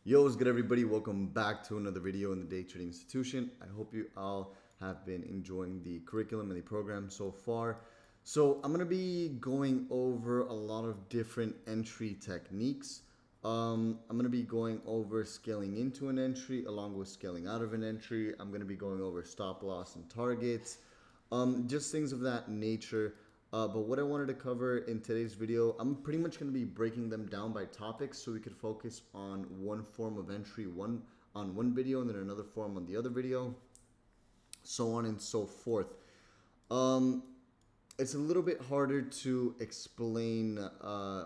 Yo, what's good, everybody? Welcome back to another video in the Day Trading Institution. I hope you all have been enjoying the curriculum and the program so far. So I'm going to be going over a lot of different entry techniques. I'm going to be going over scaling into an entry along with scaling out of an entry. I'm going to be going over stop loss and targets, just things of that nature. But what I wanted to cover in today's video, I'm pretty much going to be breaking them down by topics so we could focus on one form of entry on one video and then another form on the other video, so on and so forth. It's a little bit harder to explain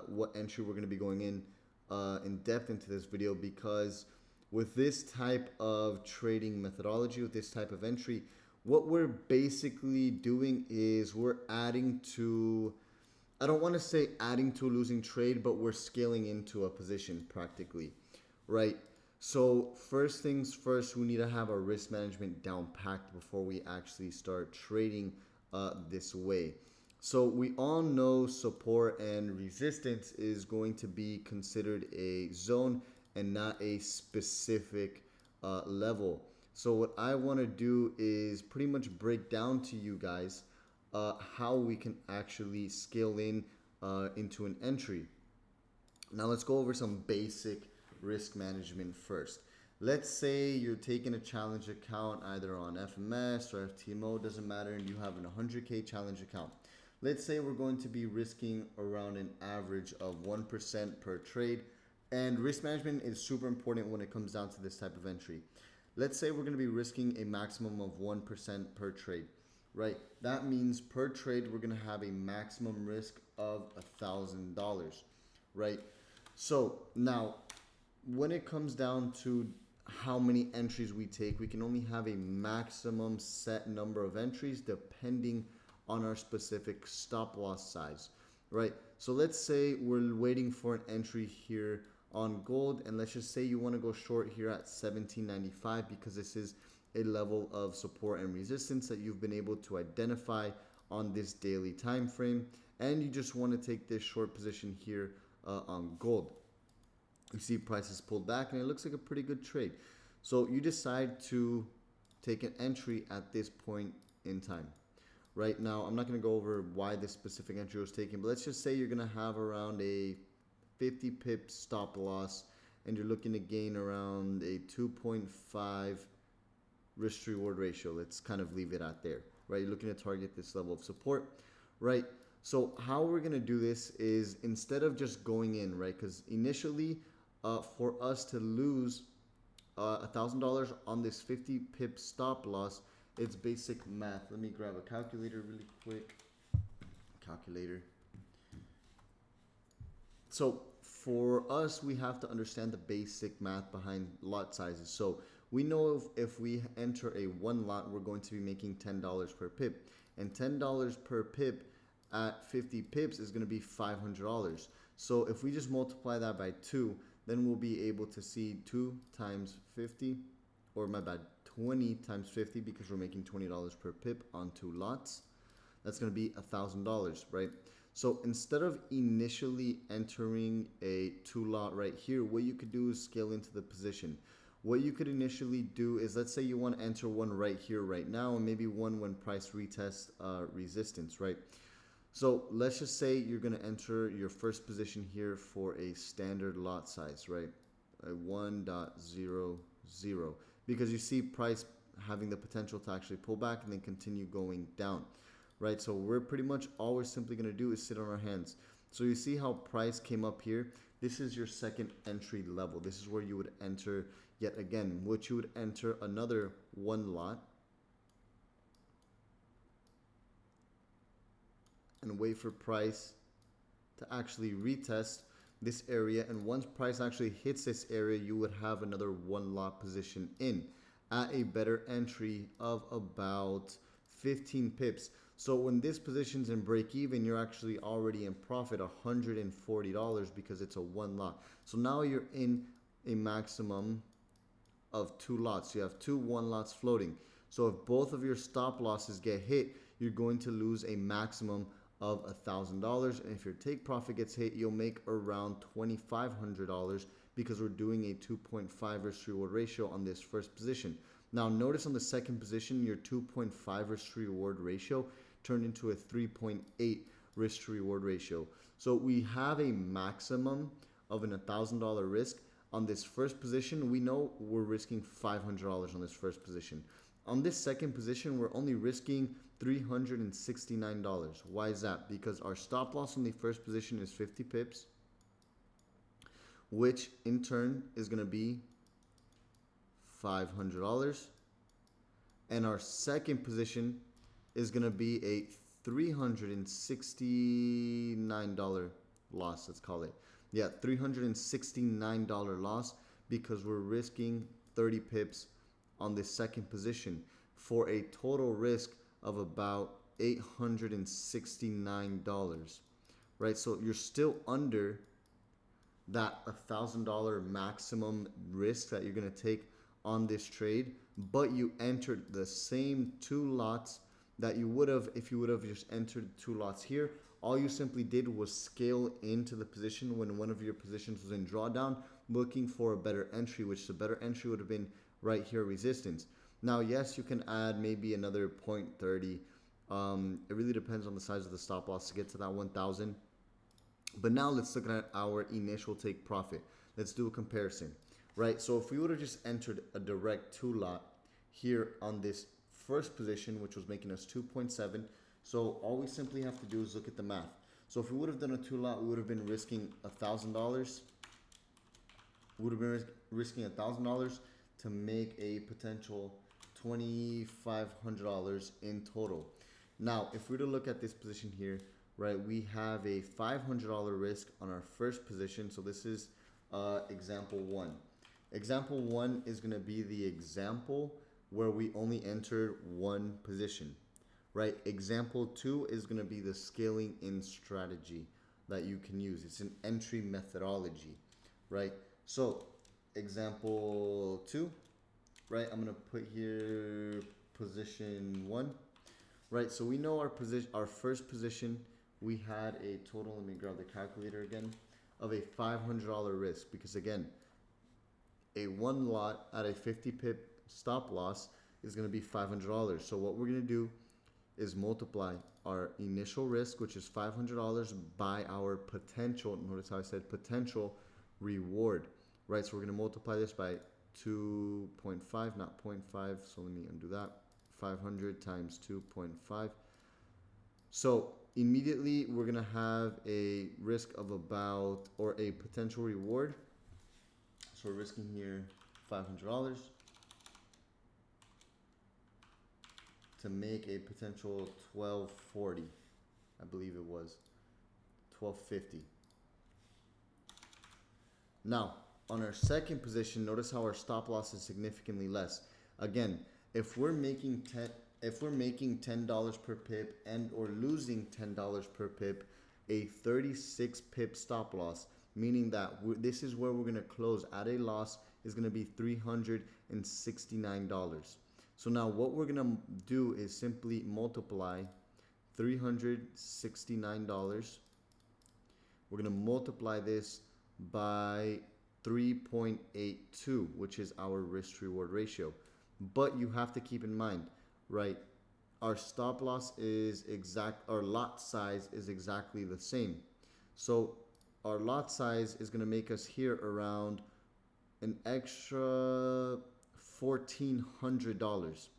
what entry we're going to be going in depth into this video, because with this type of trading methodology, with this type of entry, what we're basically doing is we're adding to, I don't want to say adding to a losing trade, but we're scaling into a position practically, right? So first things first, we need to have our risk management down packed before we actually start trading this way. So we all know support and resistance is going to be considered a zone and not a specific level. So what I want to do is pretty much break down to you guys how we can actually scale in into an entry. Now let's go over some basic risk management first. Let's say you're taking a challenge account either on FMS or FTMO, doesn't matter, and you have an 100K challenge account. Let's say we're going to be risking around an average of 1% per trade, and risk management is super important when it comes down to this type of entry. Let's say we're going to be risking a maximum of 1% per trade, right? That means per trade, we're going to have a maximum risk of $1,000, right? So now when it comes down to how many entries we take, we can only have a maximum set number of entries depending on our specific stop loss size, right? So let's say we're waiting for an entry here on gold, and let's just say you want to go short here at 17.95 because this is a level of support and resistance that you've been able to identify on this daily time frame, and you just want to take this short position here on gold. You see prices pulled back and it looks like a pretty good trade, so you decide to take an entry at this point in time. Right now, I'm not going to go over why this specific entry was taken, but let's just say you're going to have around a 50 pip stop loss and you're looking to gain around a 2.5 risk to reward ratio. Let's kind of leave it at there, right? You're looking to target this level of support, right? So how we're going to do this is, instead of just going in, right? Because initially for us to lose $1,000 on this 50 pip stop loss, it's basic math. Let me grab a calculator really quick. Calculator. So for us, we have to understand the basic math behind lot sizes. So we know if we enter a one lot, we're going to be making $10 per pip. And $10 per pip at 50 pips is going to be $500. So if we just multiply that by 2, then we'll be able to see 2 times 50, or my bad, 20 times 50, because we're making $20 per pip on 2 lots. That's going to be $1,000, right? So instead of initially entering a 2 lot right here, what you could do is scale into the position. What you could initially do is, let's say you want to enter one right here right now, and maybe one when price retests resistance, right? So let's just say you're going to enter your first position here for a standard lot size, right? A 1.00, because you see price having the potential to actually pull back and then continue going down, right? So we're pretty much, all we're simply going to do is sit on our hands. So you see how price came up here? This is your second entry level. This is where you would enter yet again, which you would enter another one lot and wait for price to actually retest this area. And once price actually hits this area, you would have another one lot position in at a better entry of about 15 pips. So when this position's in break even, you're actually already in profit $140 because it's a one lot. So now you're in a maximum of 2 lots. You have 2 one lots floating. So if both of your stop losses get hit, you're going to lose a maximum of $1,000. And if your take profit gets hit, you'll make around $2,500 because we're doing a 2.5 risk reward ratio on this first position. Now notice on the second position, your 2.5 risk to reward ratio turned into a 3.8 risk to reward ratio. So we have a maximum of an $1,000 risk. On this first position, we know we're risking $500 on this first position. On this second position, we're only risking $369. Why is that? Because our stop loss on the first position is 50 pips, which in turn is going to be $500. And our second position is going to be a $369 loss, let's call it. Yeah, $369 loss because we're risking 30 pips on the second position for a total risk of about $869, right? So you're still under that $1,000 maximum risk that you're going to take on this trade, but you entered the same two lots that you would have if you would have just entered two lots here. All you simply did was scale into the position when one of your positions was in drawdown, looking for a better entry, which the better entry would have been right here, resistance. Now, yes, you can add maybe another 0.30. It really depends on the size of the stop loss to get to that 1,000. But now let's look at our initial take profit. Let's do a comparison, right? So if we would have just entered a direct two lot here on this first position, which was making us 2.7. So all we simply have to do is look at the math. So if we would have done a two lot, we would have been risking $1,000. We would have been risking $1,000 to make a potential $2,500 in total. Now, if we were to look at this position here, right, we have a $500 risk on our first position. So this is example one. Example one is going to be the example where we only entered one position, right? Example two is going to be the scaling in strategy that you can use. It's an entry methodology, right? So example two, right? I'm going to put here position one, right? So we know our position, our first position, we had a total, let me grab the calculator again, of a $500 risk, because again, a one lot at a 50 pip stop loss is going to be $500. So what we're going to do is multiply our initial risk, which is $500, by our potential, notice how I said potential reward, right? So we're going to multiply this by 2.5, not 0.5. So let me undo that. 500 times 2.5. So immediately we're going to have a risk of about, or a potential reward. So we're risking here $500 to make a potential 1240. I believe it was 1250. Now, on our second position, notice how our stop loss is significantly less. Again, if we're making $10 per pip and or losing $10 per pip, a 36 pip stop loss, meaning that this is where we're going to close at a loss, is going to be $369. So now what we're going to do is simply multiply $369. We're going to multiply this by 3.82, which is our risk to reward ratio. But you have to keep in mind, right, our stop loss is our lot size is exactly the same. So our lot size is going to make us here around an extra $1,400.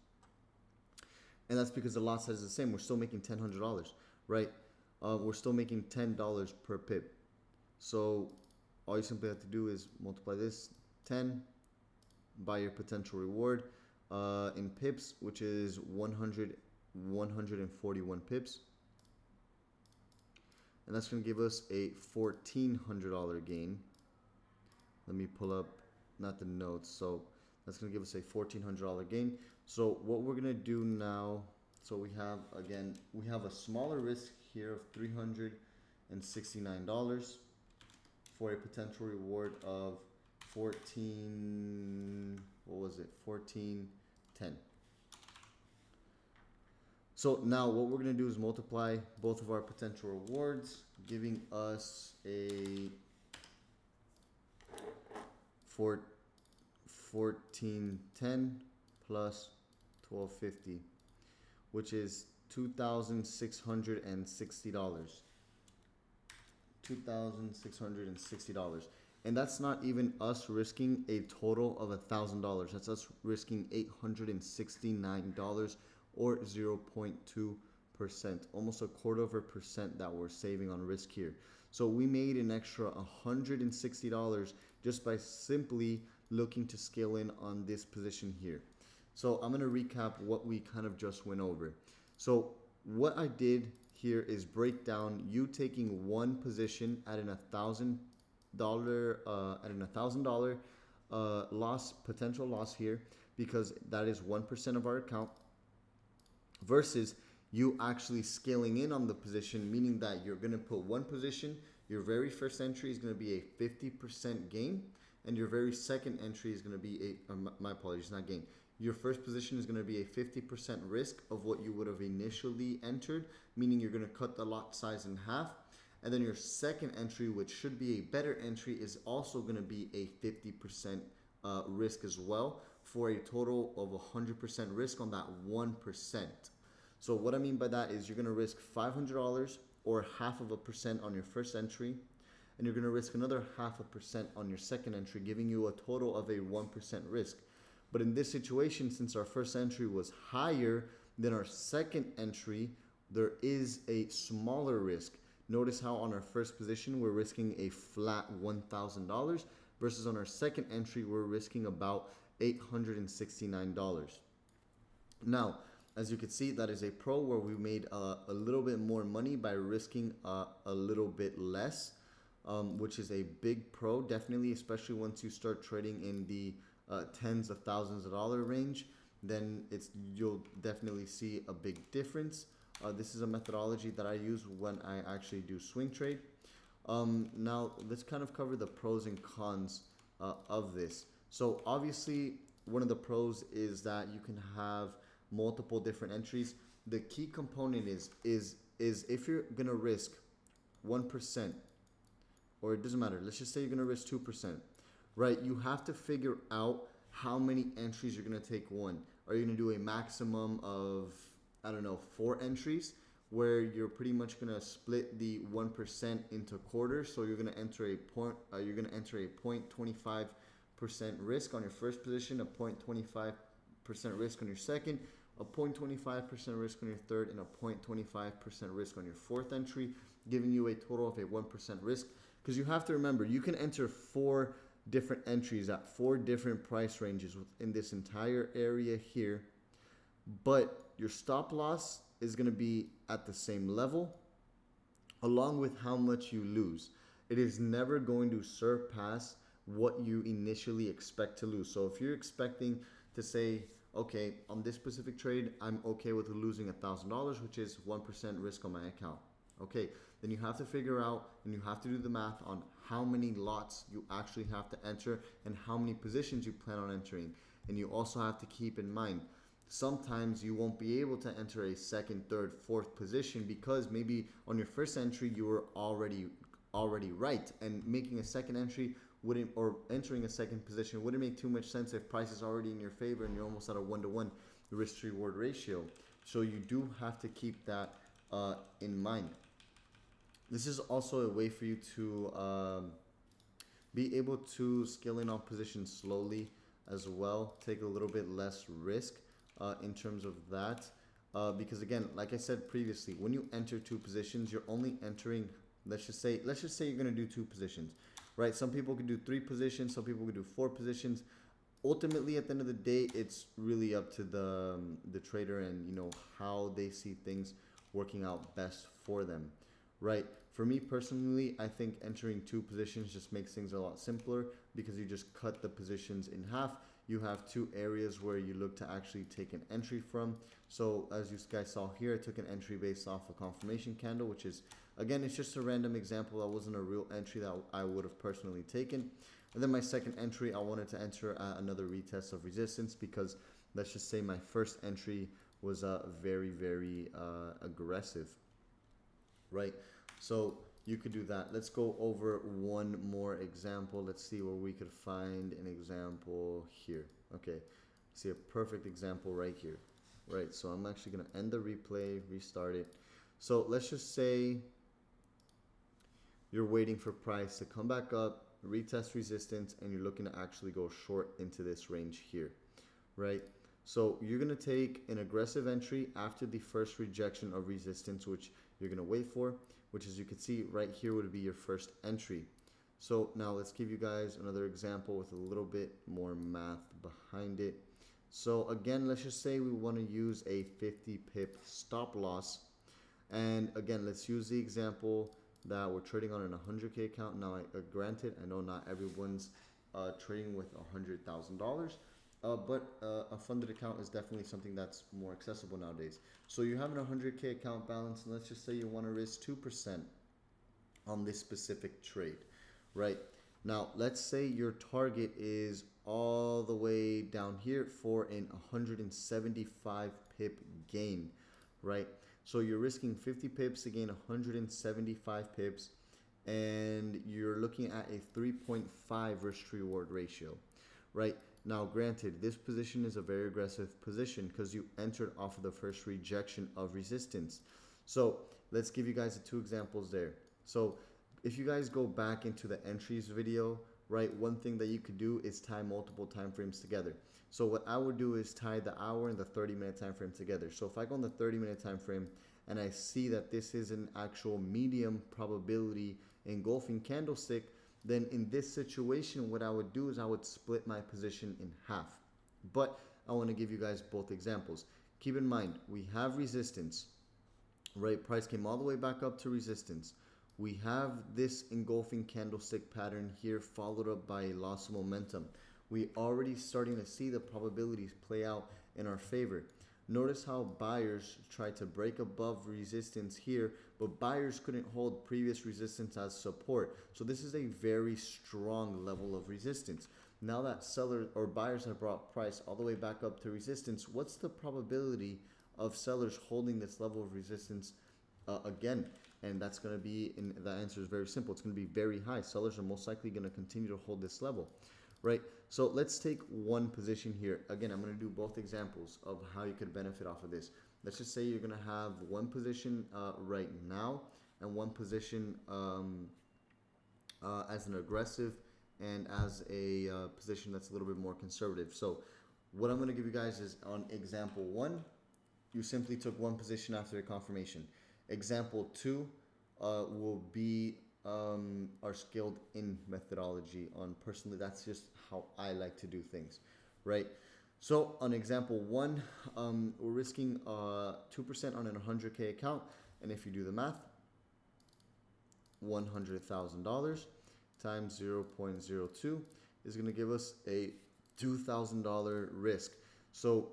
And that's because the lot size is the same. We're still making $1,000, right? We're still making $10 per pip. So all you simply have to do is multiply this 10 by your potential reward in pips, which is 141 pips. And that's going to give us a $1,400 gain. Let me pull up, not the notes. So that's going to give us a $1,400 gain. So what we're going to do now, so we have, again, we have a smaller risk here of $369 for a potential reward of 1410. So now what we're going to do is multiply both of our potential rewards, giving us a for 1410 plus 1250, which is $2,660. $2,660. And that's not even us risking a total of $1,000. That's us risking $869 or 0.2%, almost a quarter of a percent that we're saving on risk here. So we made an extra $160 just by simply looking to scale in on this position here. So I'm going to recap what we kind of just went over. So what I did here is break down you taking one position at an $1,000 loss, potential loss here, because that is 1% of our account, versus you actually scaling in on the position, meaning that you're going to put one position, your very first entry is going to be a 50% gain, and your very second entry is going to be my apologies, not gain. Your first position is going to be a 50% risk of what you would have initially entered, meaning you're going to cut the lot size in half. And then your second entry, which should be a better entry, is also going to be a 50% risk as well, for a total of 100% risk on that 1%. So what I mean by that is you're going to risk $500 or 0.5% on your first entry, and you're going to risk another 0.5% on your second entry, giving you a total of a 1% risk. But in this situation, since our first entry was higher than our second entry, there is a smaller risk. Notice how on our first position, we're risking a flat $1,000 versus on our second entry, we're risking about $869. Now, as you can see, that is a pro where we made a little bit more money by risking a little bit less, which is a big pro, definitely, especially once you start trading in the tens of thousands of dollars range, then you'll definitely see a big difference. This is a methodology that I use when I actually do swing trade. Now let's kind of cover the pros and cons of this. So obviously one of the pros is that you can have multiple different entries. The key component is if you're gonna risk 1%, or it doesn't matter, let's just say you're gonna risk 2%. Right, you have to figure out how many entries you're going to take one. Are you going to do a maximum of, I don't know, 4 entries, where you're pretty much going to split the 1% into quarters? So you're going to enter a 0.25% risk on your first position, a 0.25% risk on your second, a 0.25% risk on your third, and a 0.25% risk on your fourth entry, giving you a total of a 1% risk. Because you have to remember, you can enter 4 different entries at 4 different price ranges within this entire area here, but your stop loss is going to be at the same level along with how much you lose. It is never going to surpass what you initially expect to lose. So if you're expecting to say, okay, on this specific trade, I'm okay with losing $1,000, which is 1% risk on my account. Okay, then you have to figure out and you have to do the math on how many lots you actually have to enter and how many positions you plan on entering. And you also have to keep in mind, sometimes you won't be able to enter a second, third, fourth position because maybe on your first entry you were already right, and making a second entry wouldn't, or entering a second position wouldn't make too much sense if price is already in your favor and you're almost at a 1-to-1 risk to reward ratio. So you do have to keep that in mind. This is also a way for you to be able to scale in on positions slowly as well, take a little bit less risk in terms of that. Because again, like I said previously, when you enter 2 positions, you're only entering, let's just say you're going to do 2 positions, right? Some people could do 3 positions, some people could do 4 positions. Ultimately, at the end of the day, it's really up to the trader and, you know, how they see things working out best for them, right? For me personally, I think entering 2 positions just makes things a lot simpler because you just cut the positions in half. You have 2 areas where you look to actually take an entry from. So as you guys saw here, I took an entry based off a confirmation candle, which is, again, it's just a random example. That wasn't a real entry that I would have personally taken. And then my second entry, I wanted to enter another retest of resistance because let's just say my first entry was very, very aggressive, right? So you could do that. Let's go over one more example. Let's see where we could find an example here. Okay, see a perfect example right here. Right, so I'm actually going to end the replay, restart it. So let's just say you're waiting for price to come back up, retest resistance, and you're looking to actually go short into this range here, right? So you're going to take an aggressive entry after the first rejection of resistance, which you're going to wait for, which as you can see right here would be your first entry. So now let's give you guys another example with a little bit more math behind it. So again, let's just say we want to use a 50 pip stop loss. And again, let's use the example that we're trading on an 100K account. Now, granted, I know not everyone's trading with $100,000, but a funded account is definitely something that's more accessible nowadays. So you have an 100K account balance, and let's just say you want to risk 2% on this specific trade, right? Now, let's say your target is all the way down here for an 175 pip gain, right? So you're risking 50 pips to gain 175 pips, and you're looking at a 3.5 risk to reward ratio, right? Now, granted, this position is a very aggressive position because you entered off of the first rejection of resistance. So let's give you guys the two examples there. So if you guys go back into the entries video, right, one thing that you could do is tie multiple time frames together. So what I would do is tie the hour and the 30-minute time frame together. So if I go on the 30-minute time frame and I see that this is an actual medium probability engulfing candlestick, then in this situation, what I would do is I would split my position in half. But I want to give you guys both examples. Keep in mind, we have resistance, right? Price came all the way back up to resistance. We have this engulfing candlestick pattern here followed up by a loss of momentum. We already starting to see the probabilities play out in our favor. Notice how buyers tried to break above resistance here, but buyers couldn't hold previous resistance as support. So this is a very strong level of resistance. Now that sellers or buyers have brought price all the way back up to resistance, what's the probability of sellers holding this level of resistance again? And that's going to be, and the answer is very simple. It's going to be very high. Sellers are most likely going to continue to hold this level, right? So let's take one position here. Again, I'm going to do both examples of how you could benefit off of this. Let's just say you're going to have one position right now and one position as an aggressive and as a position that's a little bit more conservative. So what I'm going to give you guys is on example one, you simply took one position after a confirmation. Example two will be our scaled in methodology on personally. That's just how I like to do things, right? So on example one, we're risking 2% on an 100K account. And if you do the math, $100,000 times 0.02 is going to give us a $2,000 risk. So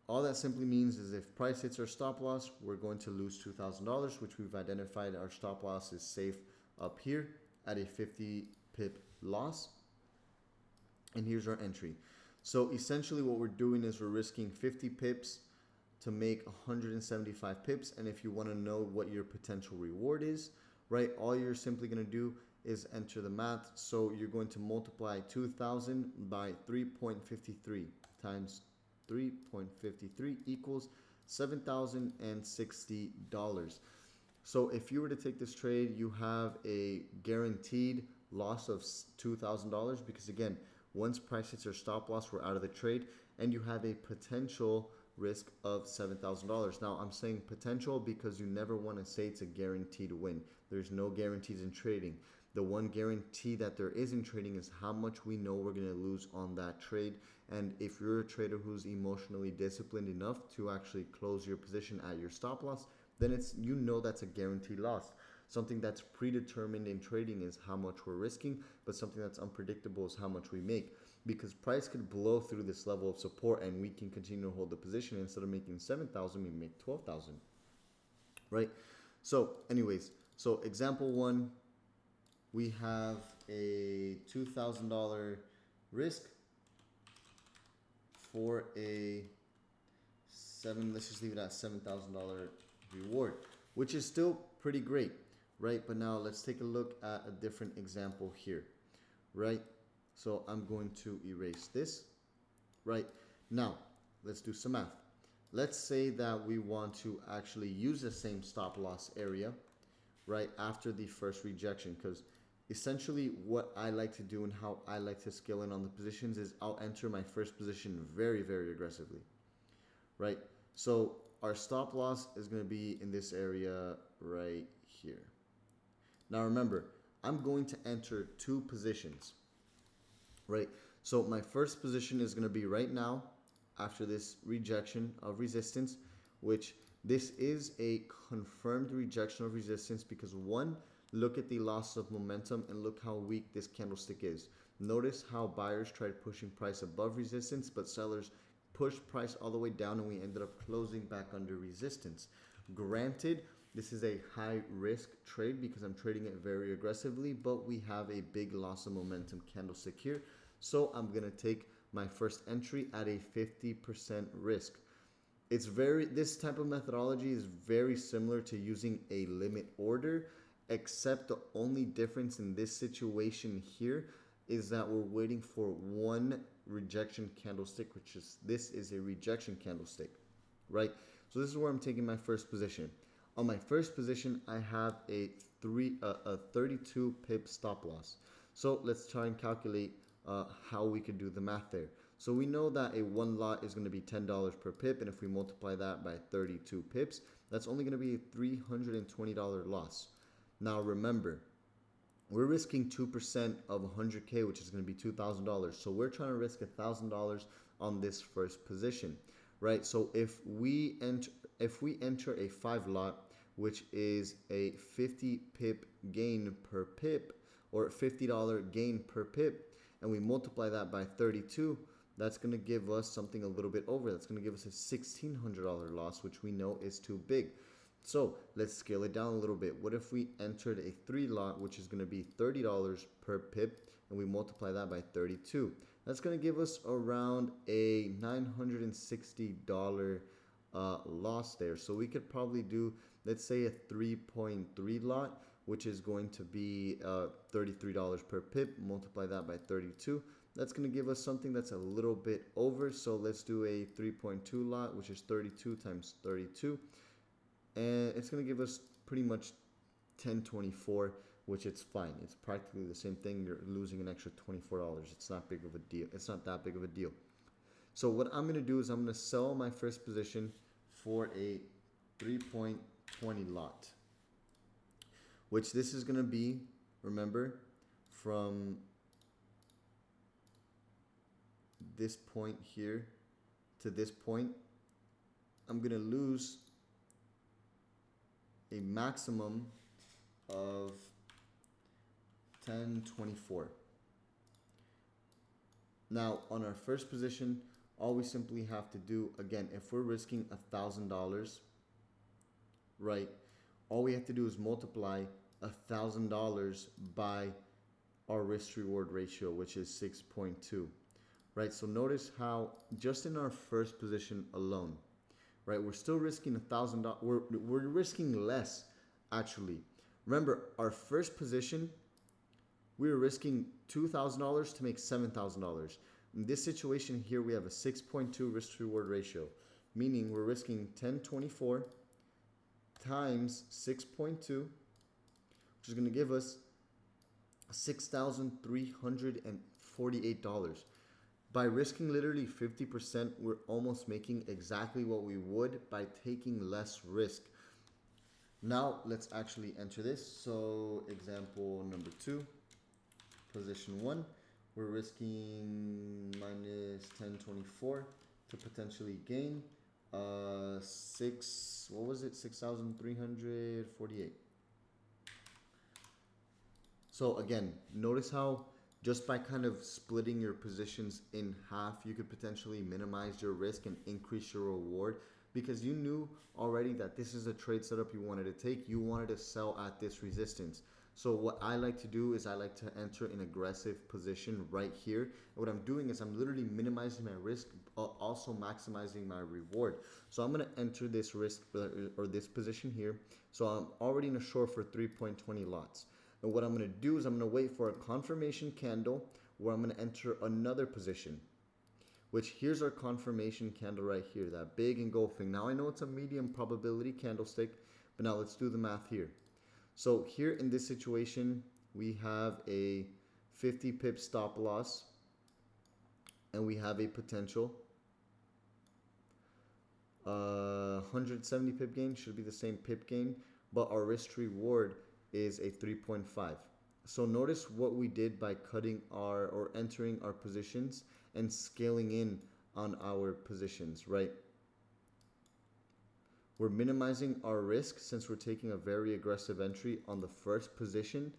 all that simply means is if price hits our stop loss, we're going to lose $2,000, which we've identified our stop loss is safe up here at a 50 pip loss. And here's our entry. So essentially what we're doing is we're risking 50 pips to make 175 pips. And if you want to know what your potential reward is, right, all you're simply going to do is enter the math. So you're going to multiply 2,000 by 3.53 times 3.53 equals $7,060. So if you were to take this trade, you have a guaranteed loss of $2,000 because again, once price hits your stop loss, we're out of the trade, and you have a potential risk of $7,000. Now I'm saying potential because you never want to say it's a guaranteed win. There's no guarantees in trading. The one guarantee that there is in trading is how much we know we're going to lose on that trade. And if you're a trader who's emotionally disciplined enough to actually close your position at your stop loss, then it's, you know, that's a guaranteed loss. Something that's predetermined in trading is how much we're risking, but something that's unpredictable is how much we make. Because price could blow through this level of support and we can continue to hold the position. Instead of making 7,000, we make 12,000, right? So anyways, so example one, we have a $2,000 risk for a let's just leave it at $7,000 reward, which is still pretty great, right? But now let's take a look at a different example here, right? So I'm going to erase this, right? Now, let's do some math. Let's say that we want to actually use the same stop loss area, right, after the first rejection, because essentially what I like to do and how I like to scale in on the positions is I'll enter my first position very, very aggressively, right? So our stop loss is going to be in this area right here. Now remember, I'm going to enter two positions, right? So my first position is going to be right now after this rejection of resistance, which this is a confirmed rejection of resistance because one, look at the loss of momentum and look how weak this candlestick is. Notice how buyers tried pushing price above resistance, but sellers pushed price all the way down and we ended up closing back under resistance. Granted, this is a high risk trade because I'm trading it very aggressively, but we have a big loss of momentum candlestick here. So I'm going to take my first entry at a 50% risk. This type of methodology is very similar to using a limit order, except the only difference in this situation here is that we're waiting for one rejection candlestick, this is a rejection candlestick, right? So this is where I'm taking my first position. On my first position, I have a 32 pip stop loss. So let's try and calculate how we could do the math there. So we know that a one lot is going to be $10 per pip, and if we multiply that by 32 pips, that's only going to be a $320 loss. Now remember, we're risking 2% of 100K, which is going to be $2,000. So we're trying to risk $1,000 on this first position, right? So if we enter a 5 lot, which is a 50 pip gain per pip, or $50 gain per pip, and we multiply that by 32, that's going to give us something a little bit over. That's going to give us a $1,600 loss, which we know is too big. So let's scale it down a little bit. What if we entered a 3 lot, which is going to be $30 per pip, and we multiply that by 32? That's going to give us around a $960 loss there. So we could probably do, let's say, a 3.3 lot, which is going to be $33 per pip. Multiply that by 32. That's going to give us something that's a little bit over. So let's do a 3.2 lot, which is 32 times 32. And it's going to give us pretty much 1024, which it's fine. It's practically the same thing. You're losing an extra $24. It's not big of a deal. It's not that big of a deal. So what I'm going to do is I'm going to sell my first position for a 3.20 lot, which this is going to be, remember, from this point here to this point, I'm going to lose a maximum of 1024. Now on our first position, all we simply have to do, again, if we're risking $1,000, right, all we have to do is multiply $1,000 by our risk reward ratio, which is 6.2, right? So notice how just in our first position alone, right, we're still risking $1,000. We're risking less, actually. Remember, our first position, we were risking $2,000 to make $7,000. In this situation here, we have a 6.2 risk reward ratio, meaning we're risking 1024 times 6.2, which is going to give us $6,348. By risking literally 50%, we're almost making exactly what we would by taking less risk. Now let's actually enter this. So example number 2, position 1, we're risking minus 1024 to potentially gain $6,348. So again, notice how just by kind of splitting your positions in half, you could potentially minimize your risk and increase your reward because you knew already that this is a trade setup you wanted to take. You wanted to sell at this resistance. So what I like to do is I like to enter an aggressive position right here. And what I'm doing is I'm literally minimizing my risk, also maximizing my reward. So I'm going to enter this risk or this position here. So I'm already in a short for 3.20 lots. And what I'm going to do is I'm going to wait for a confirmation candle where I'm going to enter another position, which here's our confirmation candle right here, that big engulfing. Now I know it's a medium probability candlestick, but now let's do the math here. So here in this situation, we have a 50 pip stop loss and we have a potential 170 pip gain, should be the same pip gain, but our risk to reward is a 3.5. So notice what we did by cutting our or entering our positions and scaling in on our positions, right? We're minimizing our risk since we're taking a very aggressive entry on the first position,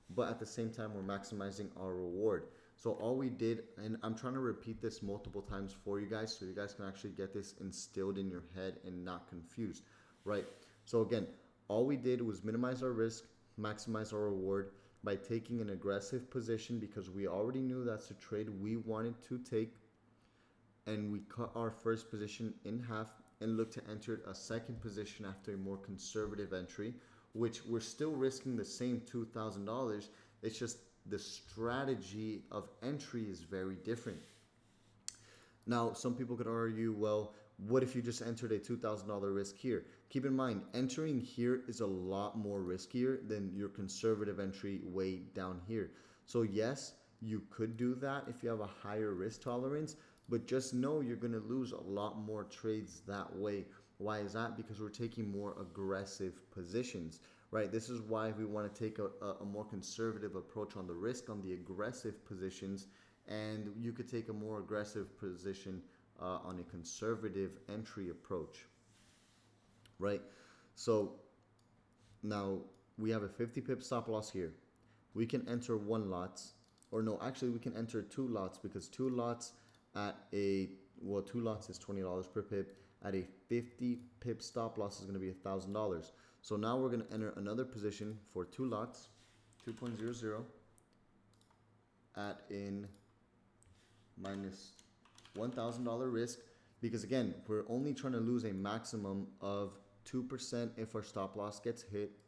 but at the same time, we're maximizing our reward. So all we did, and I'm trying to repeat this multiple times for you guys so you guys can actually get this instilled in your head and not confused, right? So again, all we did was minimize our risk, maximize our reward by taking an aggressive position because we already knew that's a trade we wanted to take, and we cut our first position in half and look to enter a second position after a more conservative entry, which we're still risking the same $2,000. It's just the strategy of entry is very different. Now, some people could argue, well, what if you just entered a $2,000 risk here? Keep in mind, entering here is a lot more riskier than your conservative entry way down here. So yes, you could do that if you have a higher risk tolerance, but just know you're going to lose a lot more trades that way. Why is that? Because we're taking more aggressive positions, right? This is why we want to take a more conservative approach on the risk on the aggressive positions, and you could take a more aggressive position on a conservative entry approach, right? So now we have a 50 pip stop loss here. We can enter one lot, or no, actually we can enter two lots because two lots at a, well, two lots is $20 per pip. At a 50 pip stop loss is going to be $1,000. So now we're going to enter another position for two lots, 2.00 at in minus $1,000 risk, because again, we're only trying to lose a maximum of 2% if our stop loss gets hit.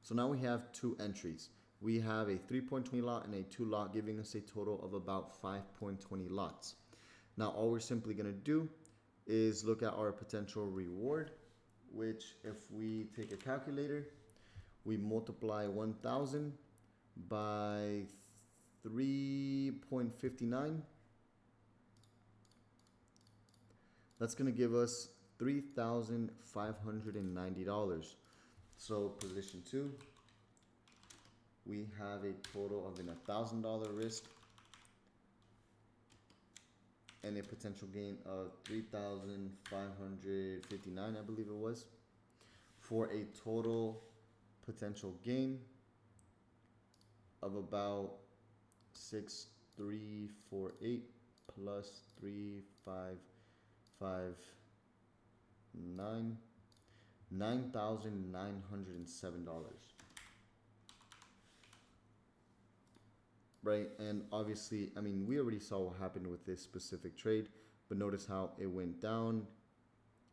So now we have two entries. We have a 3.20 lot and a 2 lot, giving us a total of about 5.20 lots. Now all we're simply going to do is look at our potential reward, which if we take a calculator, we multiply 1,000 by 3.59. That's going to give us $3,590. So position 2, we have a total of an $1,000 risk and a potential gain of 3,559, I believe it was, for a total potential gain of about 6,348 plus 3,559, $9,907. Right, and obviously, I mean, we already saw what happened with this specific trade, but notice how it went down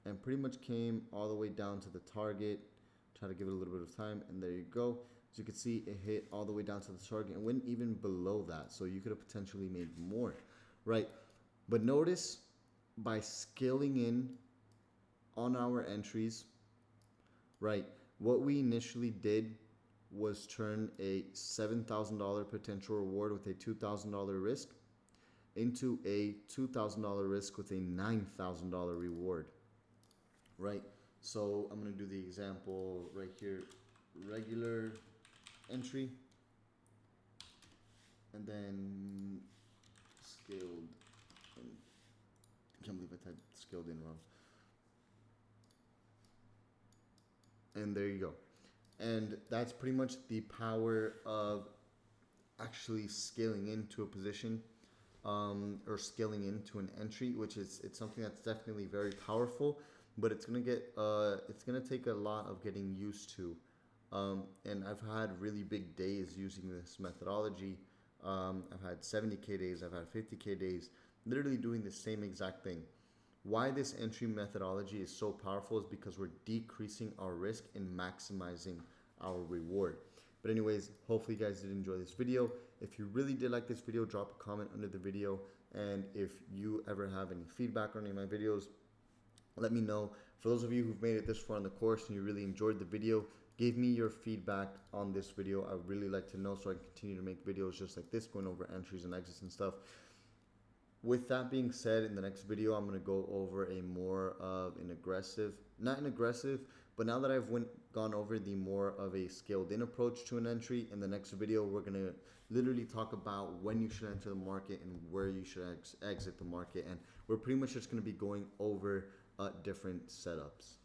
and pretty much came all the way down to the target. Try to give it a little bit of time, and there you go. As you can see, it hit all the way down to the target and went even below that, so you could have potentially made more, right? But notice by scaling in on our entries, right, what we initially did was turn a $7,000 potential reward with a $2,000 risk into a $2,000 risk with a $9,000 reward, right? So I'm going to do the example right here, regular entry, and then scaled in. I can't believe I typed scaled in wrong. And there you go. And that's pretty much the power of actually scaling into a position, or scaling into an entry, which is, it's something that's definitely very powerful, but it's gonna take a lot of getting used to. And I've had really big days using this methodology. I've had 70K days, I've had 50K days, literally doing the same exact thing. Why this entry methodology is so powerful is because we're decreasing our risk and maximizing our reward. But anyways, hopefully you guys did enjoy this video. If you really did like this video, drop a comment under the video. And if you ever have any feedback on any of my videos, let me know. For those of you who've made it this far in the course and you really enjoyed the video, give me your feedback on this video. I would really like to know so I can continue to make videos just like this, going over entries and exits and stuff. With that being said, in the next video, I'm going to go over a more of an aggressive, not an aggressive, but now that I've gone over the more of a scaled in approach to an entry, in the next video, we're going to literally talk about when you should enter the market and where you should exit the market. And we're pretty much just going to be going over different setups.